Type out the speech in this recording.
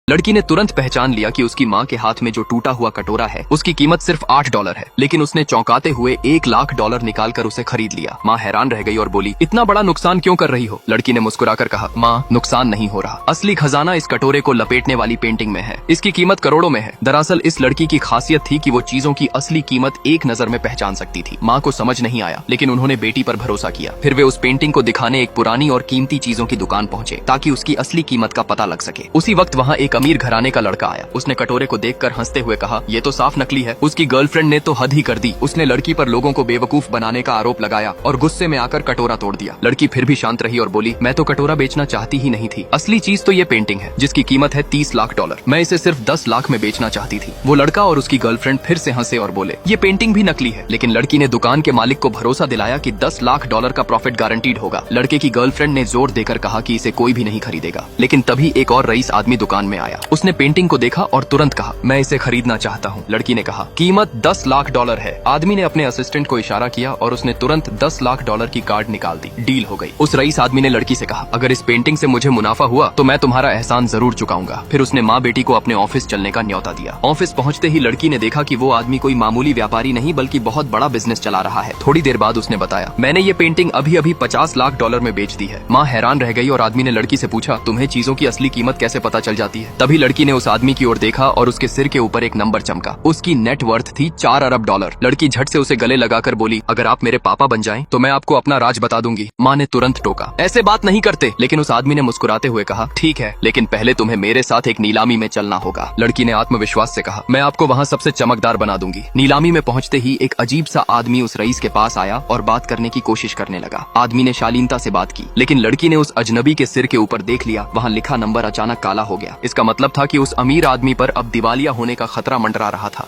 लड़की ने तुरंत पहचान लिया कि उसकी माँ के हाथ में जो टूटा हुआ कटोरा है उसकी कीमत सिर्फ $8 है, लेकिन उसने चौंकाते हुए $1,00,000 निकालकर उसे खरीद लिया। माँ हैरान रह गई और बोली, इतना बड़ा नुकसान क्यों कर रही हो? लड़की ने मुस्कुराकर कहा, माँ नुकसान नहीं हो रहा, असली खजाना इस कटोरे को लपेटने वाली पेंटिंग में है। इसकी कीमत करोड़ों में है। दरअसल इस लड़की की खासियत थी कि वो चीजों की असली कीमत एक नजर में पहचान सकती थी। माँ को समझ नहीं आया, लेकिन उन्होंने बेटी पर भरोसा किया। फिर वे उस पेंटिंग को दिखाने एक पुरानी और कीमती चीजों की दुकान पहुंचे ताकि उसकी असली कीमत का पता लग सके। उसी वक्त वहाँ एक अमीर घराने का लड़का आया। उसने कटोरे को देखकर हंसते हुए कहा, ये तो साफ नकली है। उसकी गर्लफ्रेंड ने तो हद ही कर दी। उसने लड़की पर लोगों को बेवकूफ बनाने का आरोप लगाया और गुस्से में आकर कटोरा तोड़ दिया। लड़की फिर भी शांत रही और बोली, मैं तो कटोरा बेचना चाहती ही नहीं थी। असली चीज तो ये पेंटिंग है जिसकी कीमत है $30,00,000। मैं इसे सिर्फ 10 लाख में बेचना चाहती थी। वो लड़का और उसकी गर्लफ्रेंड फिर से हंसे और बोले, ये पेंटिंग भी नकली है। लेकिन लड़की ने दुकान के मालिक को भरोसा दिलाया कि $10,00,000 का प्रॉफिट गारंटीड होगा। लड़के की गर्लफ्रेंड ने जोर देकर कहा कि इसे कोई भी नहीं खरीदेगा। लेकिन तभी एक और रईस आदमी दुकान में आया। उसने पेंटिंग को देखा और तुरंत कहा, मैं इसे खरीदना चाहता हूँ। लड़की ने कहा, कीमत $10,00,000 है। आदमी ने अपने असिस्टेंट को इशारा किया और उसने तुरंत $10,00,000 की कार्ड निकाल दी। डील हो गई। उस रईस आदमी ने लड़की से कहा, अगर इस पेंटिंग से मुझे मुनाफा हुआ तो मैं तुम्हारा एहसान जरूर चुकाऊंगा। फिर उसने माँ बेटी को अपने ऑफिस चलने का न्योता दिया। ऑफिस पहुँचते ही लड़की ने देखा कि वो आदमी कोई मामूली व्यापारी नहीं बल्कि बहुत बड़ा बिजनेस चला रहा है। थोड़ी देर बाद उसने बताया, मैंने ये पेंटिंग अभी अभी $50,00,000 में बेच दी है। माँ हैरान रह गई और आदमी ने लड़की से पूछा, तुम्हें चीजों की असली कीमत कैसे पता चल जाती है? तभी लड़की ने उस आदमी की ओर देखा और उसके सिर के ऊपर एक नंबर चमका। उसकी नेट वर्थ थी $4 अरब। लड़की झट से उसे गले लगाकर बोली, अगर आप मेरे पापा बन जाएं तो मैं आपको अपना राज बता दूंगी। माँ ने तुरंत टोका, ऐसे बात नहीं करते। लेकिन उस आदमी ने मुस्कुराते हुए कहा, ठीक है, लेकिन पहले तुम्हें मेरे साथ एक नीलामी में चलना होगा। लड़की ने आत्मविश्वास से कहा, मैं आपको वहाँ सबसे चमकदार बना दूंगी। नीलामी में पहुँचते ही एक अजीब सा आदमी उस रईस के पास आया और बात करने की कोशिश करने लगा। आदमी ने शालीनता से बात की, लेकिन लड़की ने उस अजनबी के सिर के ऊपर देख लिया, वहाँ लिखा नंबर अचानक काला हो गया। इसका मतलब था कि उस अमीर आदमी पर अब दिवालिया होने का खतरा मंडरा रहा था।